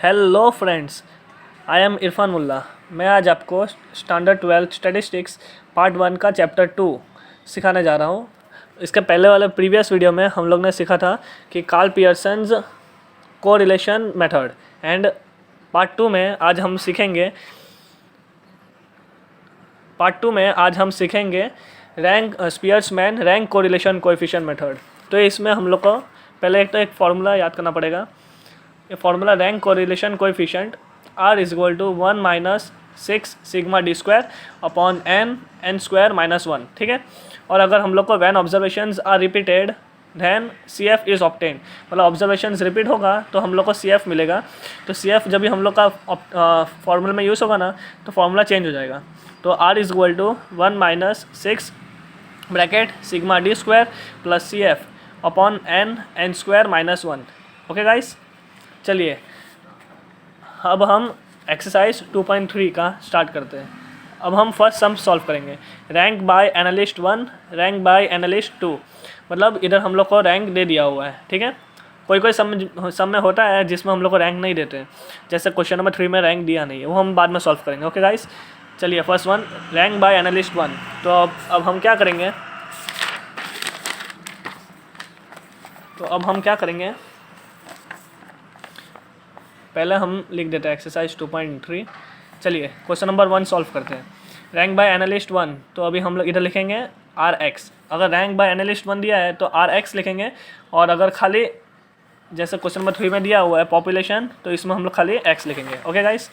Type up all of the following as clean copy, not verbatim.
Hello friends, I am Irfan Mulla. मैं आज आपको स्टैंडर्ड 12 स्टैटिस्टिक्स पार्ट 1 का चैप्टर 2 सिखाने जा रहा हूँ। इसके पहले वाले प्रीवियस वीडियो में हम लोग ने सीखा था कि Karl Pearson's correlation method, and part 2 में आज हम सीखेंगे Spearman rank correlation coefficient method. तो इसमें हम लोग को पहले एक फार्मूला याद करना पड़ेगा। ये formula rank correlation coefficient R is equal to 1-6 sigma D square upon n square -1, ठीक है। और अगर हम लोग को when observations are repeated then CF is obtain, मतलब ऑब्जर्वेशंस रिपीट होगा तो हम लोग को CF मिलेगा। तो CF जब भी हम लोग का फार्मूला में यूज़ होगा ना तो फार्मूला चेंज हो जाएगा। तो R is equal to 1-6 bracket sigma D square plus CF upon n square -1। Okay guys, चलिए अब हम एक्सरसाइज 2.3 का स्टार्ट करते हैं। अब हम फर्स्ट सम सॉल्व करेंगे, rank by analyst 1, rank by analyst 2। मतलब इधर हम लोग को रैंक दे दिया हुआ है, ठीक है। कोई सम में होता है जिसमें हम लोग को रैंक नहीं देते हैं, जैसे क्वेश्चन नंबर 3 में रैंक दिया नहीं है, वो हम बाद में सॉल्व करेंगे। ओके गाइस, चलिए first one, rank by analyst 1। तो अब हम क्या करेंगे, पहले हम लिख देते हैं एक्सरसाइज 2.3। चलिए क्वेश्चन नंबर 1 सॉल्व करते हैं। रैंक बाय एनालिस्ट 1, तो अभी हम लोग इधर लिखेंगे RX। अगर रैंक बाय एनालिस्ट 1 दिया है तो RX लिखेंगे, और अगर खाली जैसे क्वेश्चन नंबर 3 में दिया हुआ है पॉपुलेशन, तो इसमें हम लोग खाली X लिखेंगे। ओके गाइस,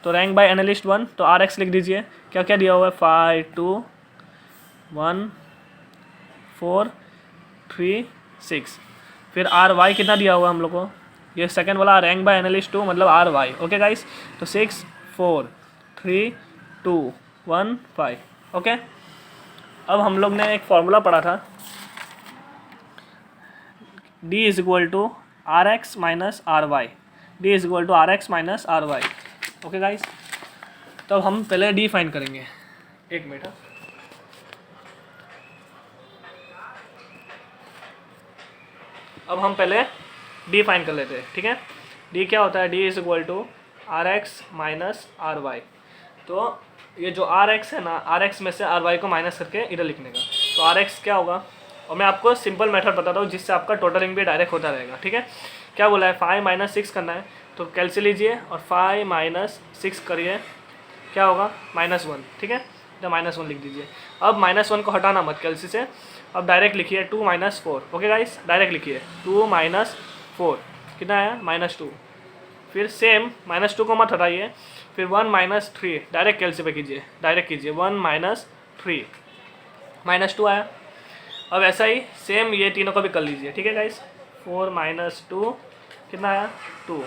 तो रैंक बाय एनालिस्ट 1 तो RX लिख दीजिए। क्या क्या दिया हुआ है, 5 2 1 4 3 6। फिर RY कितना दिया हुआ है हम लोग को, ये सेकंड वाला रैंक बाय एनालिस्ट 2 मतलब RY। ओके गाइस, तो 6 4 3 2 1 5। ओके, अब हम लोग ने एक फॉर्मूला पढ़ा था, D is equal to RX minus RY, D is equal to RX minus RY। Okay guys, तो हम पहले D फाइंड करेंगे। एक मिनट, अब हम पहले D फाइंड कर लेते हैं, ठीक है। D क्या होता है, D is equal to RX minus RY। तो ये जो RX है ना, RX में से RY को माइनस करके इधर लिखने का, तो RX क्या होगा। और मैं आपको सिंपल मेथड बताता हूँ जिससे आपका टोटलिंग भी डायरेक्ट होता रहेगा, ठीक है। क्या बोला है, 5 - 6 करना है, तो कैलसी लीजिए और 5 - 6 करिए, क्या होगा -1, ठीक है। तो -1 लिख दीजिए। अब -1 को हटाना मत कैलसी से, अब डायरेक्ट लिखिए 2 - 4। ओके गाइस, डायरेक्ट लिखिए 2 - 4 कितना आया, -2। फिर सेम -2 को मत हटाइए, फिर 1 - 3 डायरेक्ट कैलसी पे कीजिए, डायरेक्ट कीजिए 1 - 3 -2 आया। अब ऐसा ही सेम ये तीनों को भी कर लीजिए, ठीक है गाइस। 4 - 2 कितना आया, 2।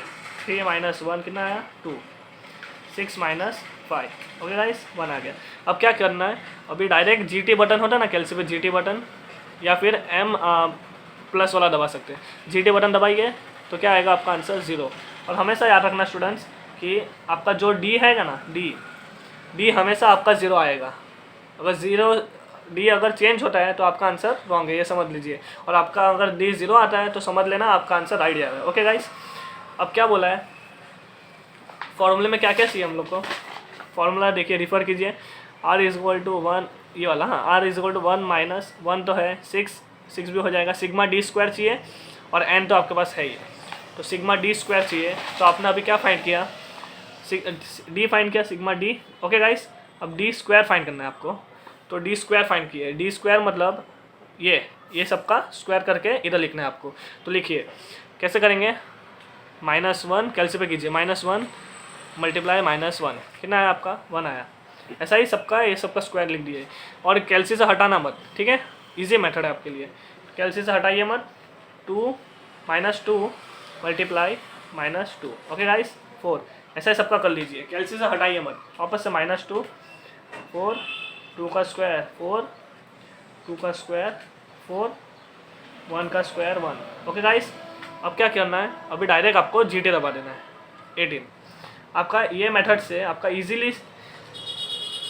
3 - 1 कितना आया, 2। 6 - 5। ओके गाइस, 1 आ गया। अब क्या करना है, अभी डायरेक्ट GT बटन होता है ना कैलसी पे, GT बटन या फिर M प्लस वाला दबा सकते हैं। GT बटन दबाइए तो क्या आएगा आपका आंसर 0। और हमेशा याद रखना स्टूडेंट्स कि आपका जो D है ना, D हमेशा आपका 0 आएगा। अगर D अगर चेंज होता है तो आपका आंसर रॉन्ग है, ये समझ लीजिए। और आपका अगर D 0 आता है तो समझ लेना आपका आंसर राइट जाएगा। ओके गाइस, अब क्या बोला है, फॉर्मूले में क्या क्या चाहिए हम लोग को, फॉर्मूला देखिए, रिफर कीजिए। R इज इक्वल टू 1, ये वाला, हाँ, R इज इक्वल टू 1 तो है 6 भी हो जाएगा। सिग्मा D स्क्वायर चाहिए और N तो आपके पास है ही, तो सिग्मा D स्क्वायर चाहिए। तो आपने अभी क्या फाइंड किया, D फाइंड किया, सिग्मा D। ओके गाइस, अब D स्क्वायर फाइंड करना है आपको, तो D स्क्वायर फाइंड किए। D स्क्वायर मतलब ये सबका स्क्वायर करके इधर लिखना है आपको। तो लिखिए कैसे करेंगे, -1 कैलसी पे कीजिए, -1 मल्टीप्लाई -1 कितना आया आपका, 1 आया। ऐसा ही सबका, ये सबका स्क्वायर लिख दिए। और कैलसी से हटाना मत, ठीक है, इजी मेथड है आपके लिए। कैलसी से हटाइए मत, 2 -2 मल्टीप्लाई -2। Okay guys, 4। ऐसा ही सबका कर लीजिए, कैलसी से हटाइए मत, वापस से -2 4 2 का स्क्वायर 4 2 का स्क्वायर 4 1 का स्क्वायर 1। ओके गाइस, अब क्या करना है, अभी डायरेक्ट आपको GT दबा देना है 18। आपका ये मेथड से आपका इजीली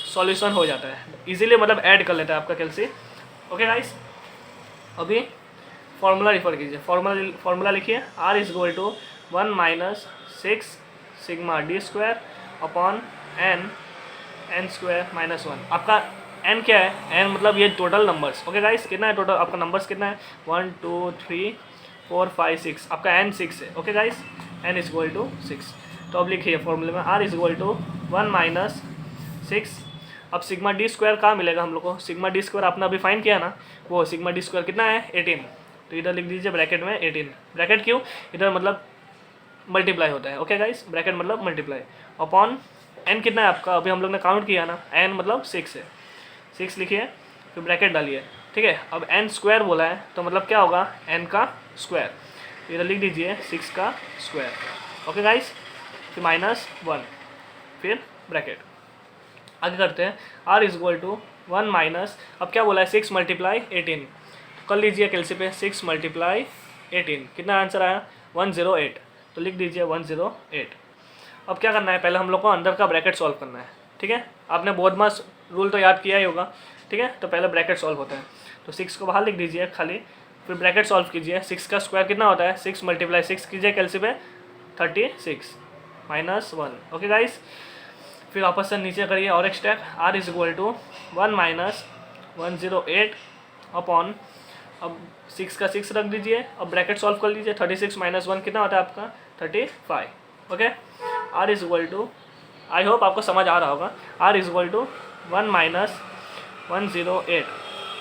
सॉल्यूशन हो जाता है, इजीली मतलब ऐड कर लेता है आपका कैलसी। ओके गाइस, अभी फॉर्मूला रिफर कीजिए, फॉर्मूला लिखिए। R is equal to 1 - 6 sigma D square upon N square minus 1। आपका एन क्या है, एन मतलब ये टोटल नंबर्स। ओके गाइस, कितना है टोटल आपका नंबर्स कितना है, 1 2 3 4 5 6, आपका एन 6 है। Okay guys, N is equal to 6। तो अब लिखिए फॉर्मूले में R is equal to 1 minus 6। अब सिग्मा डी स्क्वायर कहाँ मिलेगा हम लोग को, सिग्मा डी स्क्वायर आपने अभी फाइंड किया ना, वो सिग्मा डी स्क्वायर कितना है 18। तो इधर लिख दीजिए ब्रैकेट में 18। ब्रैकेट क्यों, इधर मतलब मल्टीप्लाई होता है। ओके गाइस, ब्रैकेट मतलब मल्टीप्लाई अपॉन एन कितना है आपका, अभी हम लोग ने काउंट किया ना, एन मतलब 6 है। 6 लिखिए, फिर ब्रैकेट डालिए। ठीक है, अब एन स्क्वायर बोला है तो मतलब क्या होगा, एन का स्क्वायर। इधर लिख दीजिए 6 का स्क्वायर। ओके गाइस, फिर माइनस 1, फिर ब्रैकेट। आगे करते हैं, R is equal to 1 minus, अब क्या बोला है 6 मल्टीप्लाई 18। कर लीजिए कैलसी पे, 6 मल्टीप्लाई 18 कितना आंसर आया 108। तो लिख दीजिए 108। अब क्या करना है, पहले हम लोग को अंदर का ब्रैकेट सॉल्व करना है। ठीक है, आपने बोधमास रूल तो याद किया ही होगा। ठीक है, तो पहले ब्रैकेट सॉल्व होता है, तो 6 को बाहर लिख दीजिए खाली, फिर ब्रैकेट सॉल्व कीजिए। 6 का स्क्वायर कितना होता है, 6 मल्टीप्लाई 6 कीजिए कैलसी पे 36 माइनस 1। ओके गाइस, फिर वापस से नीचे करिए और एक step, R is equal to 1 minus 108 upon, अब 6 का 6 रख दीजिए, अब ब्रैकेट सॉल्व कर लीजिए। 36 माइनस 1 कितना होता है आपका 35। Okay, R is equal to, I hope आपको समझ आ रहा होगा, R is equal to 1 minus 108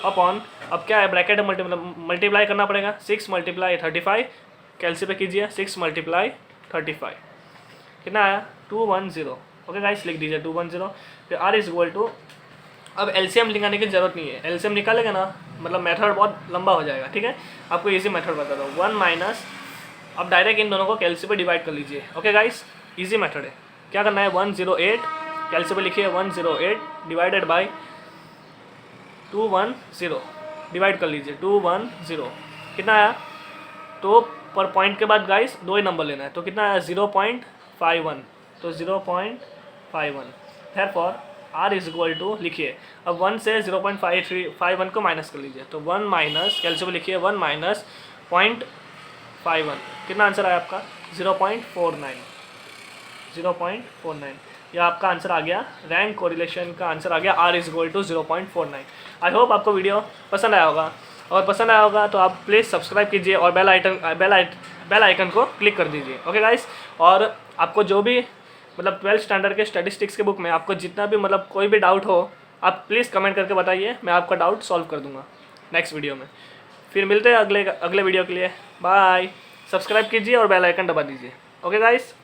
upon, अब क्या है ब्रैकेट मल्टीप्लाई करना पड़ेगा, 6 मल्टीप्लाई 35 कैलसी पे कीजिए, 6 मल्टीप्लाई 35 कितना आया 210। ओके गाइस, लिख दीजिए 210। फिर आर इज इक्वल टू, अब एलसीएम निकालने की जरूरत नहीं है, एलसीएम निकालेगा ना मतलब मेथड बहुत लंबा हो जाएगा। ठीक है, आपको इजी मेथड बता दो, 1 माइनस, अब डायरेक्ट इन दोनों को कैलसी पे डिवाइड कर लीजिए। ओके गाइस, इजी मेथड है। क्या करना है 108 कैलसी पे लिखिए 108 डिवाइडेड बाई 210 डिवाइड कर लीजिए 210 कितना आया, तो पर पॉइंट के बाद गाइस 2 ही नंबर लेना है, तो कितना आया 0.51, तो 0.51। Therefore R is equal to, लिखिए अब 1 से 0.51 को माइनस कर लीजिए, तो 1 माइनस कैलसी पे लिखिए 1 माइनस 0.51 कितना आंसर आया आपका 0.49। 0.49 यह आपका आंसर आ गया, रैंक कोरिलेशन का आंसर आ गया, R is equal to 0.49। I hope आपको वीडियो पसंद आया होगा, और पसंद आया होगा तो आप प्लीज़ सब्सक्राइब कीजिए और बेल आइकन को क्लिक कर दीजिए। ओके गाइस, और आपको जो भी मतलब 12th स्टैंडर्ड के स्टैटिस्टिक्स के बुक में आपको जितना भी मतलब कोई भी डाउट हो, आप प्लीज़ कमेंट करके बताइए, मैं आपका डाउट सॉल्व कर दूंगा नेक्स्ट वीडियो में। फिर मिलते हैं अगले वीडियो के लिए। बाय, सब्सक्राइब कीजिए और बेल आइकन दबा दीजिए। Okay guys.